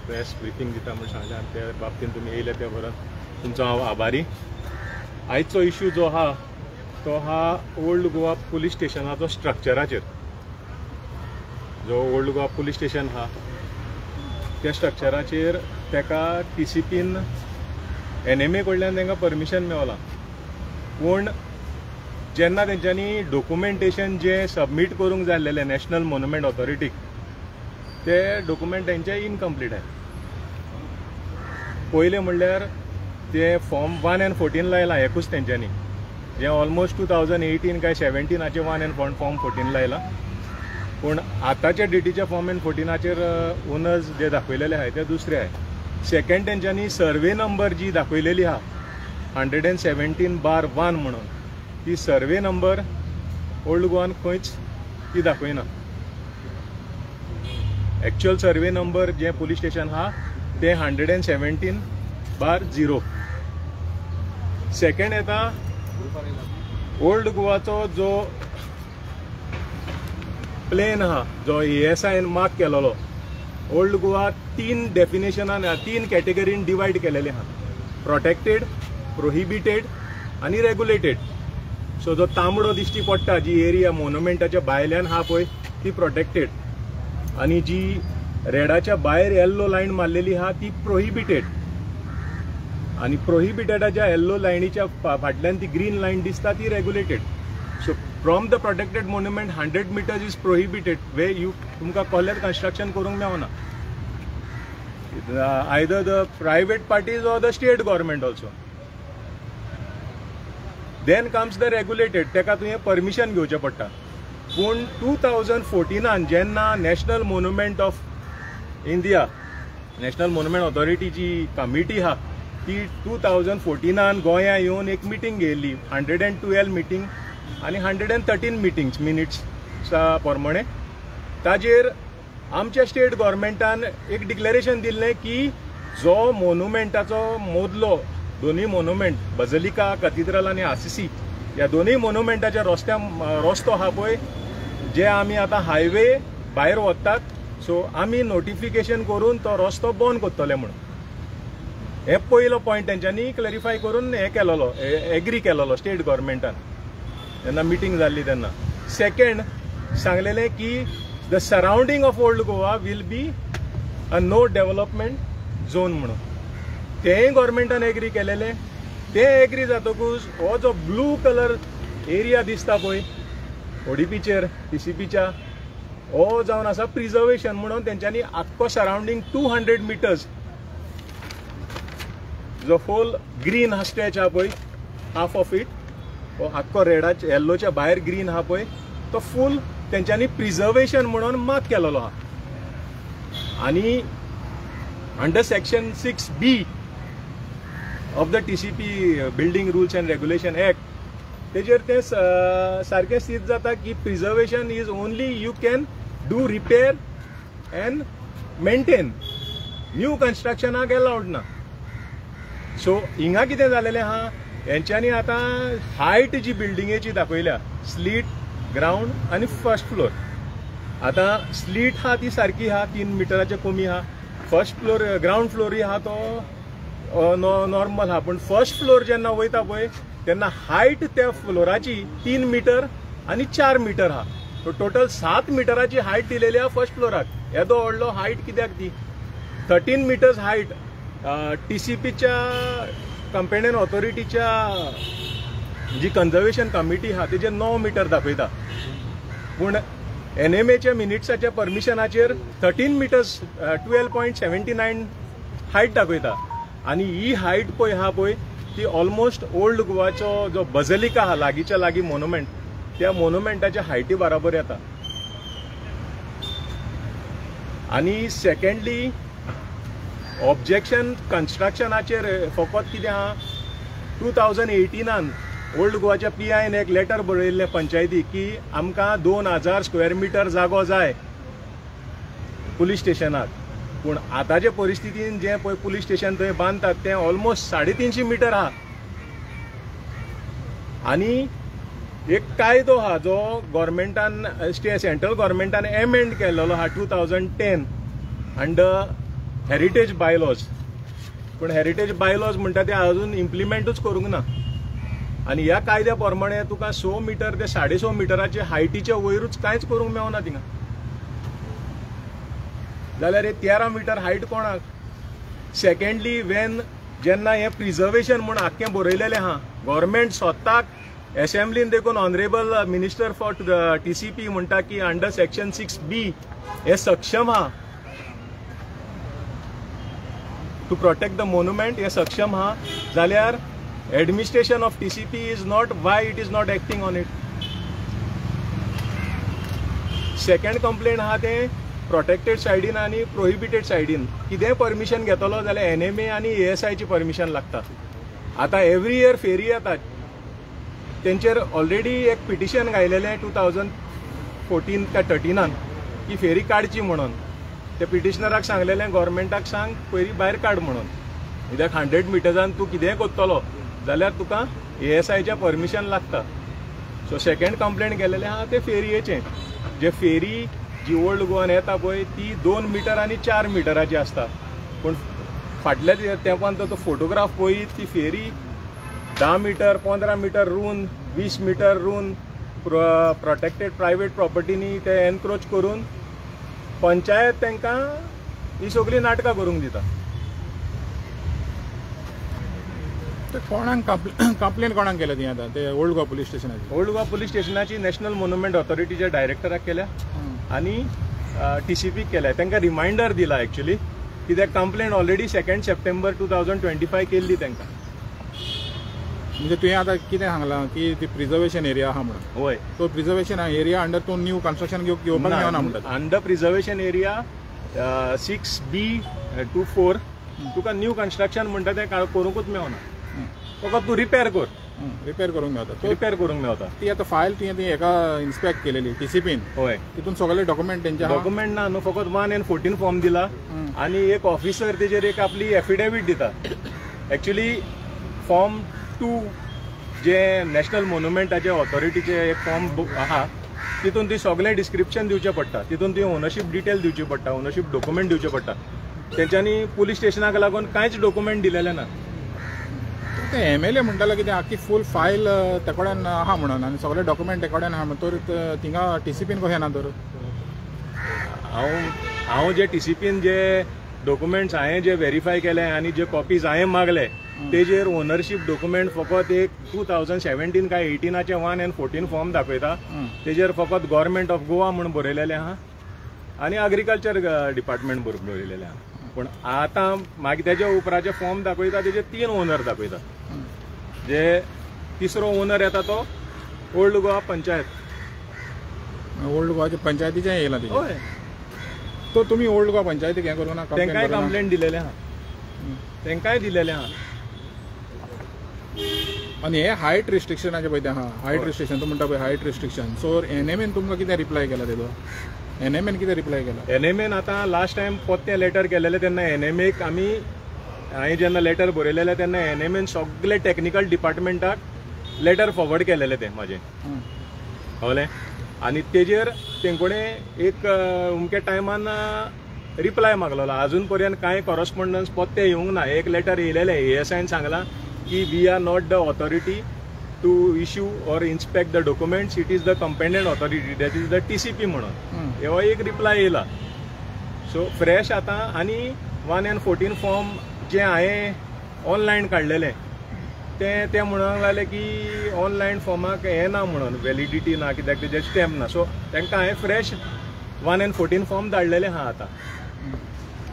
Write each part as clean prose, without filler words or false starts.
Press briefing दिता म्हणून सांगलें आनी त्या बाबतीन तुमी येयले त्या बरोबर तुमचो हांव आभारी. आयचो इश्यू जो आहा तो हा ओल्ड गोवा पुलीस स्टेशनाचो स्ट्रक्चराचेर. जो ओल्ड गोवा पुलीस स्टेशन आहा त्या स्ट्रक्चराचेर तेका TCPन NMA कडल्यान तांकां परमिशन मेवलां, पूण जेन्ना तेंच्यांनी डॉक्युमेंटेशन जे सबमीट करूंक जाय आसलेलें नॅशनल मॉन्युमेंट ऑथॉरिटीक ते डॉक्युमेंट तेंचे इनकम्प्लीट आहे. पयलें म्हणल्यार ते फॉर्म 1 and 14 लायलां एकूच तेंच्यांनी, जे ऑलमोस्ट 2018 काय 17 1 and फॉर्म 14 लायलां, पूण आतांच्या डेटीच्या फॉर्म and 14 ओनर्स जे दाखयलेले आहाय ते दुसरे आहे. सेकंड तेंच्यांनी सर्वे नंबर जी दाखयलेली आहा 117/1 म्हणून, ती सर्वे नंबर ओल्ड गोवान खंयच ती दाखयना. एक्चुअल सर्वे नंबर जे पुलीस स्टेशन आहा ते 117/0. सेकंड येता ओल्ड गोवाचो जो प्लेन आहा जो ASIन मार्क केलेलो, ओल्ड गोवा 3 डेफिनेशनान 3 कॅटेगरीन डिवायड केलेले आहा, प्रोटेक्टेड, प्रोहिबिटेड आणि रेग्युलेटेड. सो जो तांबडो दिश्टी पडटा जी एरिया मॉन्युमेंटाच्या भायल्यान आहा पळय ती प्रोटेक्टेड, आणि जी रेडाच्या भायर येल्लो लायन मारलेली आहा ती प्रोहिबिटेड, आणि प्रोहिबिटेडाच्या येल्लो लायनीच्या फाटल्यान ती ग्रीन लायन दिसता ती regulated. So from the protected monument 100 meters is prohibited, वे यू तुमकां कसलेंच कन्स्ट्रक्शन करूंक मेळना, either the private parties or the state government also. Then comes the regulated, तेका तुवें परमिशन घेवचें पडटा. पूण 2014 जेन्ना national monument of India national monument ऑथॉरिटीची कमिटी आहा ती 2014 गोंया येवन एक मिटींग घेयल्ली, 112 मिटींग आणि 113 मिटींग्स मिनिट्स प्रमाणे. ताजेर आमच्या स्टेट गव्हर्मेंटान एक डिक्लेरेशन दिल्लें की जो मॉन्युमेंटाचो मोदलो, दोन्ही मॉन्युमेंट बझिलिका कॅथिड्रल आणि आसिसी, या दोन्ही मॉन्युमेंटाच्या रस्तो आहा पळय जे आमी आतां हायवे भायर वतात, सो आमी नोटिफिकेशन करून तो रस्तो बंद करतले म्हणून. हे पयलो पॉयंट तेंच्यांनी क्लॅरिफाय करून हे केलेलो, एग्री केलेलो स्टेट गव्हर्मेंटान जेन्ना मिटींग जाल्ली तेन्ना. सेकंड सांगलेलें की the surrounding of old Goa will be a no development zone म्हणून. तेय गव्हर्मेंटान एग्री केलेले. ते एग्री जातकूच हो जो ब्लू कलर एरिया दिसता पळय ODPचेर TCPच्या, हो जावन आसा प्रिजर्वेशन म्हणून तेंच्यांनी आख्खो सरावंडींग 200 meters जो होल ग्रीन हा स्ट्रेच आहा पळय, हाफ ऑफ इट, हो आख्खो रेडाच्या येल्लोच्या भायर ग्रीन आहा पळय तो फूल तेंच्यांनी प्रिजर्वेशन म्हणून मार्क केलेलो आहा. आणि under section 6B of the TCP building rules and regulation act तेजेर ते सारखे स्थित जाता की preservation is only you can do repair and maintain, new कन्स्ट्रक्शनाक अलाउड ना. सो हिंगा कितें जालेलें आहा, हेंच्यांनी आतां हायट जी बिल्डिंगेची दाखयल्या, स्लीट, ग्राउंड आणि फर्स्ट फ्लोर. आतां स्लीट हा ती सारकी आहा 3 मीटराच्या कमी आहा, फर्स्ट फ्लोर ग्राउंड फ्लोर आहा तो नॉर्मल आहा, पण फर्स्ट फ्लोर जेन्ना वयता पळय तेन्ना हायट त्या फ्लोराची 3 मीटर आणि 4 मीटर आहा. सो टोटल 7 मीटराची हायट दिलेली आहा फर्स्ट फ्लोराक. येदो व्हडलो हायट कित्याक ती? 13 meters हायट TCPच्या कंपेनियन ऑथॉरिटीच्या जी कन्झर्वेशन कमिटी आहा तेजे 9 मीटर दाखयता, पूण NMAच्या मिनिट्साच्या परमिशनाचेर 13 meters 12.79 हायट दाखयता. आणि ही हायट पळय आहा पळय ती ऑलमोस्ट ओल्ड गोवाचो जो बझिलिका आहा लागींच्या लागीं मॉन्युमेंट, त्या मॉन्युमेंटाच्या हायटी बराबर येता. आणि सेकंडली ऑब्जेक्शन कन्स्ट्रक्शनाचेर फकत कितें आहा, 2018 ओल्ड गोवाच्या PIन एक लेटर बरयल्लें पंचायतीक की आमकां 2000 स्क्वेअर मीटर जागो जाय पुलीस स्टेशनाक, पूण आतांचे परिस्थितीन जे पळय पुलीस स्टेशन थंय बांदतात तें ऑलमोस्ट 350 मीटर आहा. आणि एक कायदो आहा जो गव्हर्मेंटान सेंट्रल गव्हर्मेंटान एमेंड केलेलो आहा 2010 अंडर हेरिटेज बायलॉज, पण हेरिटेज बायलॉज म्हणटा ते अजून इम्प्लिमेंटूच करूंक ना. आनी ह्या कायद्या प्रमाणे तुका 100 मीटर ते 6.5 मिटराचे हायटीच्या वयरूच कांयच करूंक मेळना थिंगा. जाल्यार हे 13 मीटर हायट कोणाक? सेकंडली जेन्ना हे प्रिजर्वेशन म्हूण आख्खें बरयलेलें आहा, गव्हर्मेंट स्वताक असेंब्लीन देखून ऑनरेबल मिनिस्टर फॉर TCP म्हणटा की अंडर सेक्शन 6B हे सक्षम आहा टू प्रोटेक्ट द मोन्युमेंट, हे सक्षम आहा, जाल्यार administration of TCP is not why it is not acting on it. Second complaint आहा ते प्रोटेक्टेड सायडीन आनी प्रोहिबिटेड सायडीन कितेंय परमिशन घेतलो जाल्यार NMA आनी ASI ची परमिशन लागता. आतां एवरी इयर फेरी येतात, तेंचेर ऑलरेडी एक पिटिशन घायलेलें 2014 काय 13 की फेरी काडची म्हणून. ते पिटिशनराक सांगलेलें गव्हर्मेंटाक सांग पयलीं भायर काड म्हणून. कित्याक 100 मिटर्सान तूं कितेंय कोत्तलो जाल्यार तुका ASIच्या परमिशन लागता. सो सेकंड कंप्लेंट केलेलें आहा ते फेरयेचें. जे फेरी जी ओल्ड गोवान येता पळय ती 2 मीटर आनी 4 मिटराची आसता, पूण फाटल्या तेंपान तो फोटोग्राफ पळयत ती फेरी 10 मीटर 15 मीटर रूंद 20 मीटर रूंद प्रोटेक्टेड प्रायवेट प्रॉपर्टीनी ते एनक्रोच करून पंचायत तांकां ही सगळी नाटकां करूंक दिता. कोणाक कंप्लेन कोणाक केल्या ती आतां ते ओल्ड गोवा पुलीस स्टेशनाची? ओल्ड गोवा पुलीस स्टेशनाची नॅशनल मोन्युमेंट ऑथॉरिटीच्या डायरेक्टराक केल्या आनी TCP केल्या. तांकां रिमांयडर दिला एक्चुअली, कित्याक कंप्लेंट ऑलरेडी 2 सप्टेंबर 2025 केल्ली तांकां. म्हणजे तुवें आतां कितें सांगलां की ती प्रिजर्वेशन एरिया आहा म्हणून? होय, तो प्रिजर्वेशन एरिया अंडर तूं न्यू कन्स्ट्रक्शन घेवपाक मेळना म्हणटात. अंडर प्रिजर्वेशन एरिया 6B24 तुका न्यू कन्स्ट्रक्शन म्हणटा तें करूंकूच मेळना. फकत तूं रिपेर करूंक मेळटा. रिपेर करूंक मेळटा. ती आतां फायल तुवें ती एका इन्स्पेक्ट केलेली TCPन. होय, तितून सगळे डॉक्युमेंट तेंचे डॉक्युमेंट ना न्हू, फकत 1N14 फॉर्म दिला आनी एक ऑफिसर तेजेर एक आपली एफिडेविट दिता. एक्चुअली फॉर्म 2 जे नॅशनल मोन्युमेंटाचे ऑथॉरिटीचे एक फॉर्म आहा तितून ती सगळें डिस्क्रिप्शन दिवचें पडटा. तितून ती ओनरशीप डिटेल दिवची पडटा, ओनरशीप डॉक्युमेंट दिवचे पडटा. तेंच्यांनी पुलीस स्टेशनाक लागून कांयच डॉक्युमेंट दिलेले ना. ते MLA म्हणटालो की आख्खी फूल फायल ते कडेन आहा म्हणून आनी सगळे डॉक्युमेंट ते कडेन आहा म्हणून, तर थिंगा TCPन कशें ना तर? हांव जे TCPन जे डॉक्युमेंट्स हांवें जे व्हेरीफाय केले आनी जे कॉपीज हांवें मागले तेजेर ओनरशीप डॉक्युमेंट फकत एक 2017 काय 18चे 1N14 फॉर्म दाखयता. तेजेर फकत गव्हर्मेंट ऑफ गोवा म्हणून बरयलेलें आहा आनी एग्रीकल्चर डिपार्टमेंट बरयलेलें आहा. पूण आतां मागीर तेज्या उपराचे फॉर्म दाखयता तेजे 3 ओनर दाखयता. जे तिसरो ओनर येता तो ओल्ड गोवा पंचायत. ओल्ड गोवाच्या पंचायतीचें येयलां तेजें? होय. तो तुमी ओल्ड गोवा पंचायतीक हें करूं ना? तेंकांय कंप्लेंट दिलेलें आहा, तेंकांय दिलेलें आहा. आनी हे हायट रिस्ट्रिक्शनाचे पळय तें आहा, हायट रिस्ट्रिक्शन तूं म्हणटा पळय हायट रिस्ट्रिक्शन. सो NMAन तुमकां कितें रिप्लाय केला तेजो? NMAन कितें रिप्लाय केला? NMAन आतां लास्ट टायम पोत्तें लेटर केलेलें तेन्ना NMAक आमी हांवें जेन्ना लेटर बरयलेलें तेन्ना NMAन सगळे टॅक्निकल डिपार्टमेंटाक लेटर फॉरवर्ड केलेलें तें म्हाजें कळ्ळें. आनी तेजेर तेंकोडे एक अमके टायमान रिप्लाय मागलेलो. अजून पर्यंत कांय कॉरस्पॉन्डन्स पोत्तें येवंक ना. एक लेटर येयलेलें ASIन सांगलां की we are not the authority to issue or inspect the documents, it is the competent authority that is the TCP म्हणून हो एक रिप्लाय येयला. सो फ्रेश आतां आनी 1N14 फॉर्म जे हांवें ऑनलायन काडलेलें ते म्हणूंक लागले की ऑनलायन फॉर्माक हें ना म्हणून, वॅलिडिटी ना, कित्याक तेजेर स्टॅम्प ना. सो तांकां हांवें फ्रेश 1N14 फॉर्म धाडलेले आहा आतां.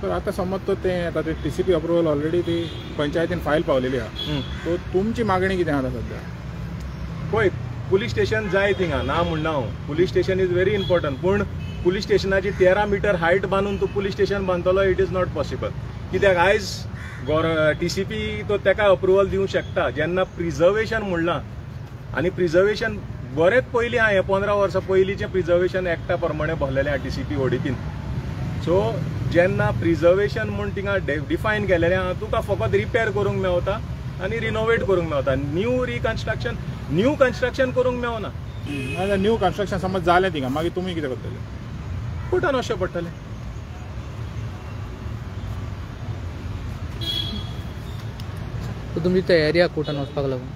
तर आतां समज तो तें आतां ते TCP अप्रुवल ऑलरेडी ती पंचायतीन फायल पावलेली आहा, सो तुमची मागणी कितें आहा सध्या? पळय, पुलीस स्टेशन जाय थिंगा, ना म्हणना हांव. Police station is very important, पूण पुलीस स्टेशनाची 13 मीटर हायट बांदून तूं पुलीस स्टेशन बांदतलो इट इज नॉट पॉसिबल. कित्याक आयज TCP तो ताका अप्रुवल दिवंक शकता जेन्ना प्रिजर्वेशन म्हणलां. आनी प्रिजर्वेशन बरेंच पयलीं हांवें 15 वर्सां पयलींचें प्रिजर्वेशन एक्टा प्रमाणे भरलेलें आहा TCP ओडीपीन. सो जेन्ना प्रिजर्वेशन म्हूण थिंगा डिफायन केलेलें आहा, तुका फकत रिपेर करूंक मेवता आनी रिनोवेट करूंक मेवता. न्यू कन्स्ट्रक्शन करूंक मेवना. न्यू कन्स्ट्रक्शन समज जालें थिंगा मागीर तुमी कितें करतले? कोर्टान वचचें पडटलें. सो तुमची तयारी आहा कोर्टान वचपाक लागून?